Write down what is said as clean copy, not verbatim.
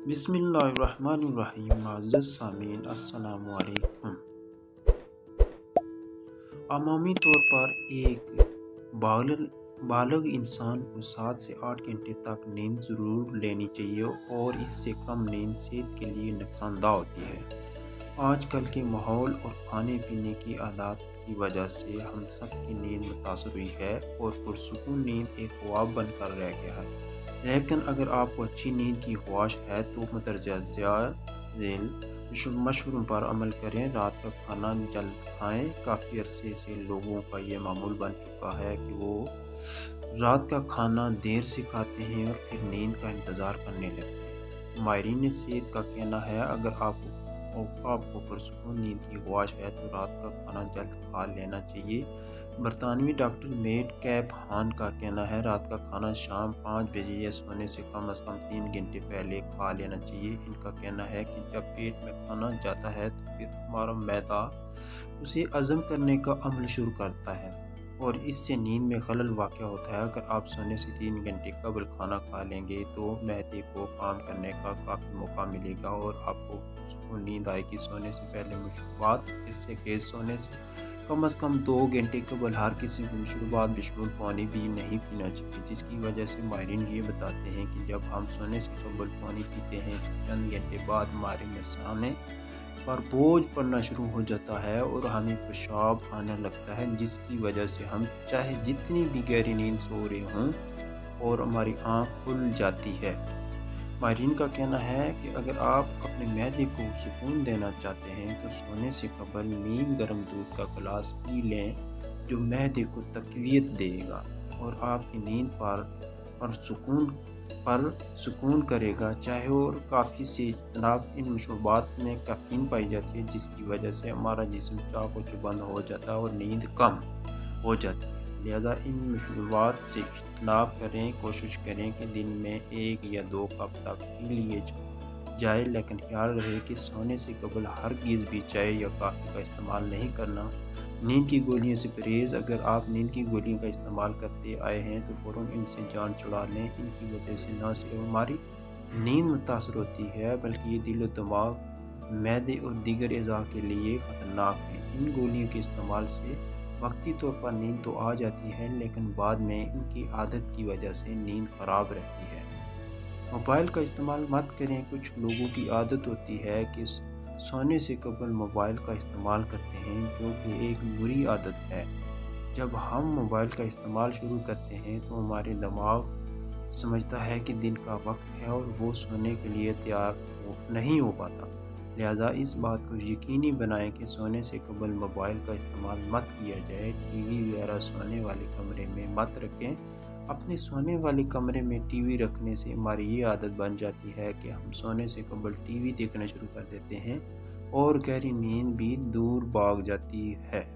बिस्मिल्लाहिर्रहमानिर्रहीम। मुअज़्ज़ज़ सामीन, अस्सलामु अलैकुम। अमूमी तौर पर एक बालिग इंसान को 7 से 8 घंटे तक नींद ज़रूर लेनी चाहिए और इससे कम नींद सेहत के लिए नुकसानदा होती है। आजकल के माहौल और खाने पीने की आदत की वजह से हम सब की नींद मुतासर हुई है और पुरसुकून नींद एक ख्वाब बनकर रह गया है। लेकिन अगर आपको अच्छी नींद की ख्वाहिश है तो मदरजा झेल मशवरों पर अमल करें। रात का खाना जल्द खाएं। काफ़ी अरसे से लोगों का ये मामूल बन चुका है कि वो रात का खाना देर से खाते हैं और फिर नींद का इंतज़ार करने लगते हैं। माहिरीन सेहत का कहना है अगर आपको पुरसुकून नींद की ख्वाहिश है तो रात का खाना जल्द खा लेना चाहिए। बरतानवी डॉक्टर मेड कैप हान का कहना है रात का खाना शाम 5 बजे या सोने से कम 3 घंटे पहले खा लेना चाहिए। इनका कहना है कि जब पेट में खाना जाता है तो फिर हमारा मैदा उसे हज़म करने का अमल शुरू करता है और इससे नींद में खलल वाक़या होता है। अगर आप सोने से 3 घंटे कबल खाना खा लेंगे तो मैदे को काम करने का काफ़ी मौका मिलेगा और आपको नींद आएगी। सोने से पहले मशरूबात, इससे खेज सोने से कम 2 घंटे कबल हर किसी को मशरूबात बशमूल पानी भी नहीं पीना चाहिए, जिसकी वजह से माहिरीन ये बताते हैं कि जब हम सोने से कबल पानी पीते हैं तो चंद घंटे बाद हमारे मेसाने पर बोझ पड़ना शुरू हो जाता है और हमें पेशाब आने लगता है, जिसकी वजह से हम चाहे जितनी भी गहरी नींद सो रहे हों और हमारी आँख खुल जाती है। माहिरीन का कहना है कि अगर आप अपने मैदे को सुकून देना चाहते हैं तो सोने से कबल नीम गर्म दूध का गिलास पी लें, जो मैदे को तक़वियत देगा और आपकी नींद पर सुकून करेगा। चाय और काफ़ी से इज्तनाब, इन मशरूबात में कैफ़ीन पाई जाती है, जिसकी वजह से हमारा जिस्म चाक़ बंद हो जाता है और नींद कम हो जाती है। लिहाजा इन मशरूबात से इज्तनाब करें। कोशिश करें कि दिन में 1 या 2 कप तक पी लिए जाए, लेकिन ख्याल रहे कि सोने से कबल हरगिज़ भी चाय या कॉफ़ी का इस्तेमाल नहीं करना। नींद की गोलियों से परहेज़। अगर आप नींद की गोलियों का इस्तेमाल करते आए हैं तो फ़ौरन इनसे जान छुड़ा लें। इनकी वजह से न सिर्फ हमारी नींद मुतासर होती है बल्कि ये दिल और दिमाग, मैदे और दीगर अज़ा के लिए ख़तरनाक है। इन गोलियों के इस्तेमाल से वक्ती तौर पर नींद तो आ जाती है, लेकिन बाद में इनकी आदत की वजह से नींद ख़राब रहती है। मोबाइल का इस्तेमाल मत करें। कुछ लोगों की आदत होती है कि सोने से कबल मोबाइल का इस्तेमाल करते हैं, जो कि एक बुरी आदत है। जब हम मोबाइल का इस्तेमाल शुरू करते हैं तो हमारे दिमाग समझता है कि दिन का वक्त है और वो सोने के लिए तैयार नहीं हो पाता। लिहाजा इस बात को यकीनी बनाएं कि सोने से कबल मोबाइल का इस्तेमाल मत किया जाए। टीवी वगैरह सोने वाले कमरे में मत रखें। अपने सोने वाले कमरे में टीवी रखने से हमारी ये आदत बन जाती है कि हम सोने से कबल टीवी देखना शुरू कर देते हैं और गहरी नींद भी दूर भाग जाती है।